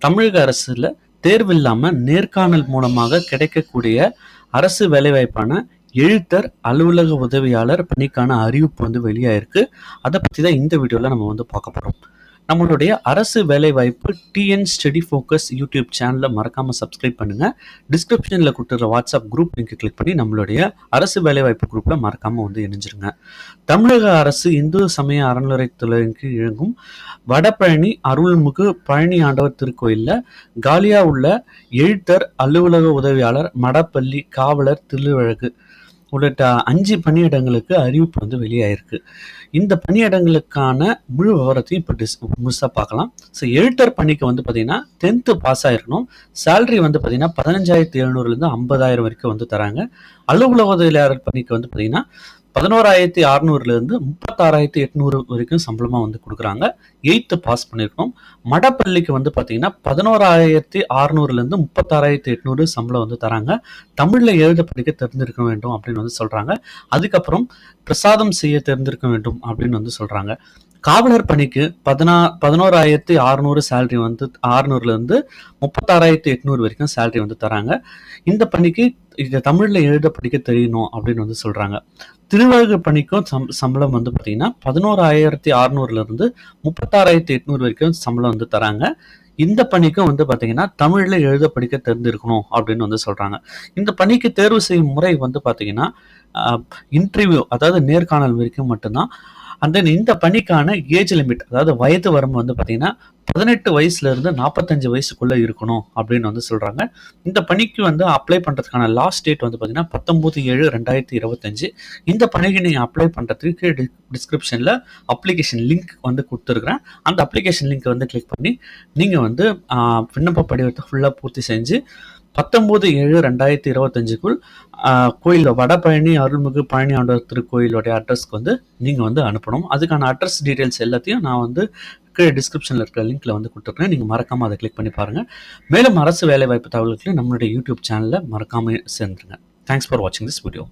தமிழக அரசுல தேர்வில்லாம நேர்காணல் மூலமாக கிடைக்கக்கூடிய அரசு வேலைவாய்ப்பான எழுத்தர், அலுவலக உதவியாளர் பணிக்கான அறிவிப்பு வெளியாயிருக்கு. அதை பத்தி தான் இந்த வீடியோல நம்ம பார்க்க போறோம். நம்மளுடைய அரசு வேலைவாய்ப்பு டிஎன் ஸ்டடி ஃபோக்கஸ் யூடியூப் சேனலை மறக்காம சப்ஸ்கிரைப் பண்ணுங்க. டிஸ்கிரிப்ஷன்ல கொடுத்துருக்க வாட்ஸ்அப் குரூப் லிங்க் கிளிக் பண்ணி நம்மளுடைய அரசு வேலைவாய்ப்பு குரூப்ல மறக்காம இணைஞ்சிருங்க. தமிழக அரசு இந்து சமய அறநிலையத்துறையின் கீழ் இயங்கும் வடபழனி அருள்மிகு பழனி ஆண்டவர் திருக்கோயில்ல காலியா உள்ள எழுத்தர், அலுவலக உதவியாளர், மடப்பள்ளி, காவலர், திருவழகு உள்ளிட்ட 5 பணியிடங்களுக்கு அறிவிப்பு வெளியாயிருக்கு. இந்த பணியிடங்களுக்கான முழு விவரத்தையும் இப்போ முழுசாக பார்க்கலாம். ஸோ எழுத்தர் பணிக்கு பார்த்தீங்கன்னா 10th பாஸ் ஆகிருக்கணும். சேலரி பார்த்தீங்கன்னா 15,700லேருந்து 50,000 வரைக்கும் தராங்க. அலுவலக உதவியாளர் பணிக்கு பார்த்தீங்கன்னா 11,600லேருந்து 36,800 வரைக்கும் சம்பளமாக கொடுக்குறாங்க. 8th பாஸ் பண்ணியிருக்கணும். மடப்பள்ளிக்கு பார்த்தீங்கன்னா 11,600லேருந்து 36,800 சம்பளம் தராங்க. தமிழில் எழுத படிக்க தெரிஞ்சிருக்க வேண்டும் அப்படின்னு சொல்கிறாங்க. அதுக்கப்புறம் பிரசாதம் செய்ய தெரிஞ்சிருக்க வேண்டும் அப்படின்னு சொல்கிறாங்க. காவலர் பணிக்கு 11,600 சேலரி 600லேருந்து 36,800 வரைக்கும் சேலரி தராங்க. இந்த பணிக்கு இது தமிழில் எழுத படிக்க தெரியணும் அப்படின்னு சொல்கிறாங்க. திருவழகு பணிக்கும் சம்பளம் பார்த்தீங்கன்னா 11,600லேருந்து 36,800 வரைக்கும் சம்பளம் தராங்க. இந்த பணிக்கும் பார்த்தீங்கன்னா தமிழில் எழுத படிக்க தெரிஞ்சிருக்கணும் அப்படின்னு சொல்கிறாங்க. இந்த பணிக்கு தேர்வு செய்யும் முறை பார்த்தீங்கன்னா இன்டர்வியூ, அதாவது நேர்காணல் வரைக்கும் மட்டும்தான். அண்ட் தென் இந்த பணிக்கான ஏஜ் லிமிட், அதாவது வயது வரம்பு பார்த்தீங்கன்னா 18 வயசுலேருந்து 45 வயசுக்குள்ளே இருக்கணும் அப்படின்னு சொல்கிறாங்க. இந்த பணிக்கு அப்ளை பண்ணுறதுக்கான லாஸ்ட் டேட் பார்த்தீங்கன்னா 19/7/2025. இந்த பணிக்கு நீங்கள் அப்ளை பண்ணுறதுக்கு டிஸ்கிரிப்ஷனில் அப்ளிகேஷன் லிங்க் கொடுத்துருக்குறேன். அந்த அப்ளிகேஷன் லிங்க் கிளிக் பண்ணி நீங்கள் விண்ணப்ப படிவத்தை ஃபுல்லாக பூர்த்தி செஞ்சு 19/7/2025க்குள் கோயில் வடபழனி அருள்மிகு பழனி ஆண்டவர் திருக்கோயிலுடைய அட்ரஸ்க்கு நீங்கள் அனுப்பணும். அதுக்கான அட்ரஸ் டீட்டெயில்ஸ் எல்லாத்தையும் நான் டிஸ்கிரிப்ஷனில் இருக்கிற லிங்க்ல கொடுத்துருக்கேன். நீங்கள் மறக்காமல் அதை கிளிக் பண்ணி பாருங்கள். மேலும் அரசு வேலைவாய்ப்பு தகவல்களுக்கு நம்மளுடைய யூடியூப் சேனலில் மறக்காமல் சேர்ந்துருங்க. தேங்க்ஸ் ஃபார் வாட்சிங் திஸ் வீடியோ.